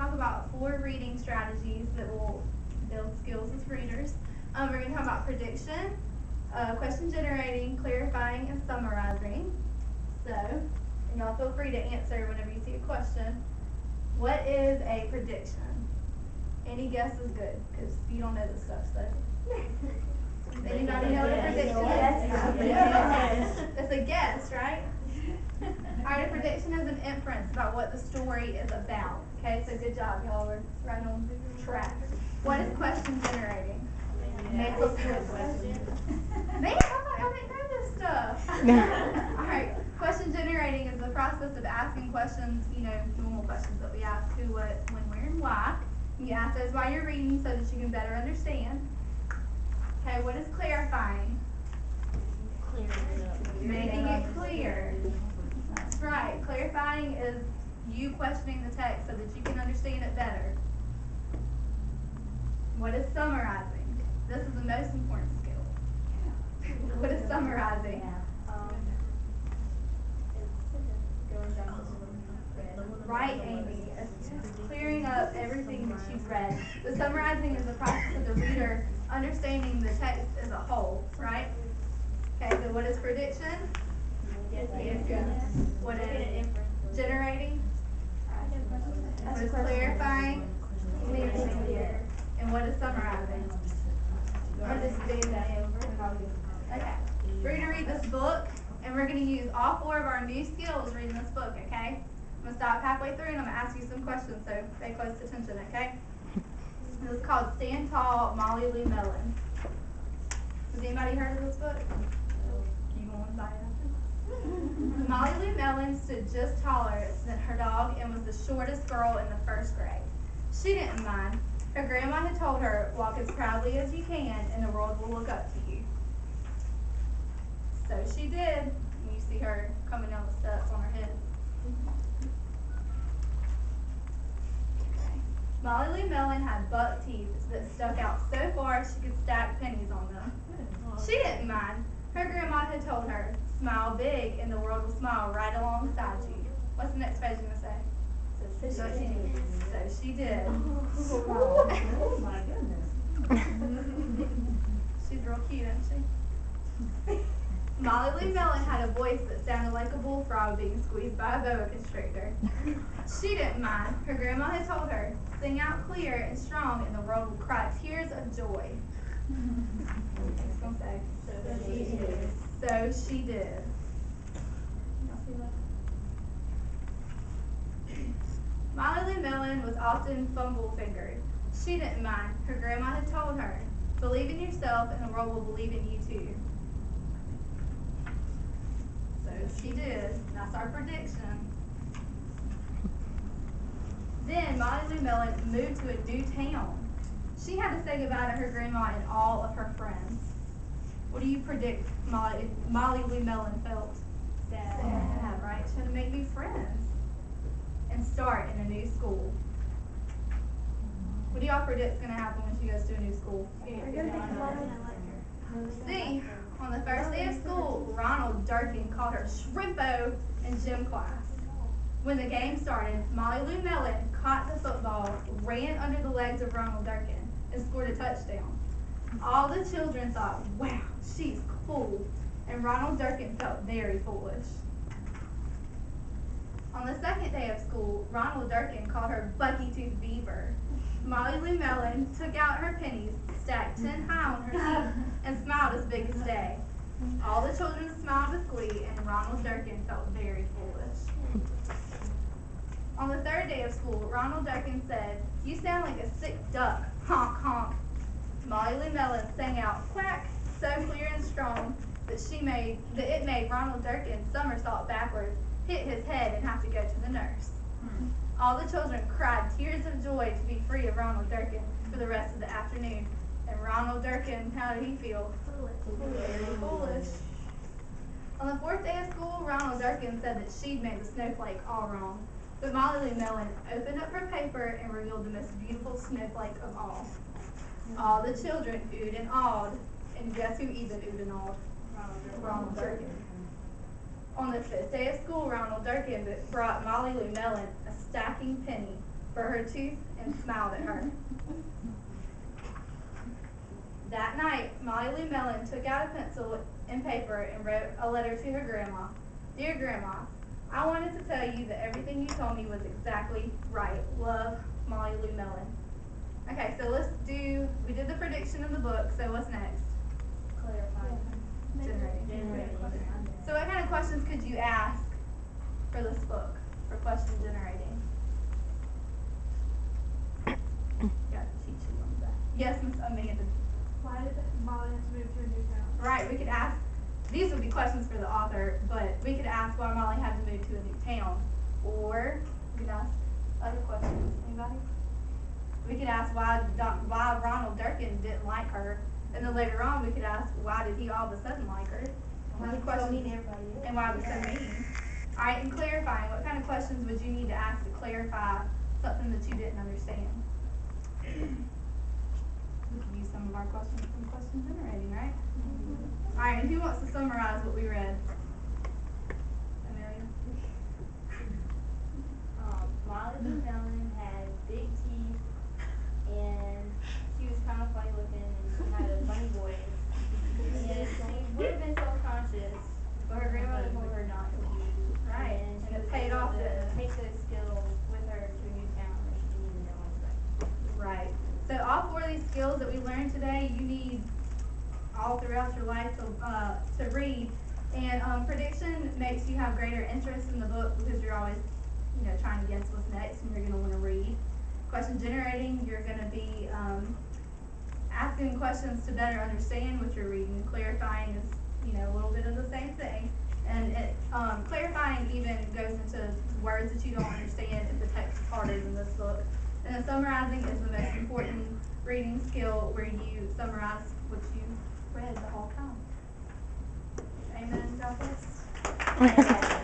talk about 4 reading strategies that will build skills as readers. We're going to talk about prediction, question generating, clarifying, and summarizing. So, and y'all feel free to answer whenever you see a question. What is a prediction? Any guess is good, because you don't know this stuff, so. Anybody know what a prediction is? Yes. It's a guess, right? Alright, a prediction is an inference about what the story is about. Okay, so good job, y'all are right on track. What is question generating? Make up your question. Man, I thought y'all didn't know this stuff. Alright, question generating is the process of asking questions, normal questions that we ask: who, what, when, where, and why. You ask those while you're reading so that you can better understand. Okay, what is clarifying? Making it clear. That's right. Clarifying is you questioning the text so that you can understand it better. What is summarizing? This is the most important skill. What is summarizing? Right, Amy. It's clearing up everything that you've read. The summarizing is the process of the reader understanding the text as a whole, right? Okay, so what is prediction? What is generating? What is clarifying? And what is summarizing? Okay, we're going to read this book, and we're going to use all 4 of our new skills reading this book, okay? I'm going to stop halfway through, and I'm going to ask you some questions, so pay close attention, okay? This is called Stand Tall, Molly Lou Mellon. Has anybody heard of this book? You going to buy it? Molly Lou Mellon stood just taller than her dog and was the shortest girl in the 1st grade. She didn't mind. Her grandma had told her, walk as proudly as you can and the world will look up to you. So she did. And you see her coming down the steps on her head. Molly Lou Mellon had buck teeth that stuck out so far she could stack pennies on them. She didn't mind. Her grandma had told her, smile big and the world will smile right alongside you. What's the next phrase you're going to say? So she did. Oh my goodness. She's real cute, isn't she? Molly Lou Mellon had a voice that sounded like a bullfrog being squeezed by a boa constrictor. She didn't mind. Her grandma had told her, sing out clear and strong and the world will cry tears of joy. What's going to say? So she did. So she did. Y'all see that? Molly Lou Mellon was often fumble-fingered. She didn't mind. Her grandma had told her, believe in yourself and the world will believe in you too. So she did. That's our prediction. Then Molly Lou Mellon moved to a new town. She had to say goodbye to her grandma and all of her friends. What do you predict Molly Lou Mellon felt? Sad, right? She had to make new friends and start in a new school. What do y'all predict is going to happen when she goes to a new school? See, on the first day of school, Ronald Durkin called her Shrimpo in gym class. When the game started, Molly Lou Mellon caught the football, ran under the legs of Ronald Durkin, and scored a touchdown. All the children thought, wow, she's cool, and Ronald Durkin felt very foolish. On the second day of school, Ronald Durkin called her Bucky Tooth Beaver. Molly Lou Mellon took out her pennies, stacked 10 high on her feet, and smiled as big as day. All the children smiled with glee, and Ronald Durkin felt very foolish. On the 3rd day of school, Ronald Durkin said, you sound like a sick duck, honk honk. Molly Lou Mellon sang out quack so clear and strong that it made Ronald Durkin somersault backwards, hit his head, and have to go to the nurse. All the children cried tears of joy to be free of Ronald Durkin for the rest of the afternoon. And Ronald Durkin, how did he feel? Very foolish. On the 4th day of school, Ronald Durkin said that she'd made the snowflake all wrong. But Molly Lou Mellon opened up her paper and revealed the most beautiful snowflake of all. All the children oohed and awed. And guess who even oohed and awed? Ronald Durkin. On the 5th day of school, Ronald Durkin brought Molly Lou Mellon a stacking penny for her tooth and smiled at her. That night, Molly Lou Mellon took out a pencil and paper and wrote a letter to her grandma. Dear Grandma, I wanted to tell you that everything you told me was exactly right. Love, Molly Lou Mellon. Okay, so we did the prediction of the book, so what's next? Clarify. Generating. So what kind of questions could you ask for this book, for question generating? Got the cheat sheet on the back. Yes, Miss Amanda. Why did Molly have to move to a new town? Right, we could ask, these would be questions for the author, but we could ask why Molly had to move to a new town. Or we could ask other questions. Anybody? We could ask why Ronald Durkin didn't like her. And then later on we could ask why did he all of a sudden like her? Why was so mean to everybody? And why was so mean? Alright, and clarifying, what kind of questions would you need to ask to clarify something that you didn't understand? We could use some of our questions from question generating, right? Alright, and who wants to summarize what we read? Amelia? Molly Lou Mellon had big teeth, and she was kind of funny looking, and she had a funny voice. And she would have been self-conscious, but her grandmother told her not to be. Right, And and she it was paid able off to then. take those skills with her to a new town where she didn't even know anybody. Right. So all 4 of these skills that we learned today, you need all throughout your life to read. And prediction makes you have greater interest in the book because you're always, trying to guess what's next and you're going to want to read. Question generating, you're going to be asking questions to better understand what you're reading. Clarifying is, a little bit of the same thing. And clarifying even goes into words that you don't understand if the text is harder than this book. And then summarizing is the most important reading skill where you summarize what you read the whole time. Amen, God bless.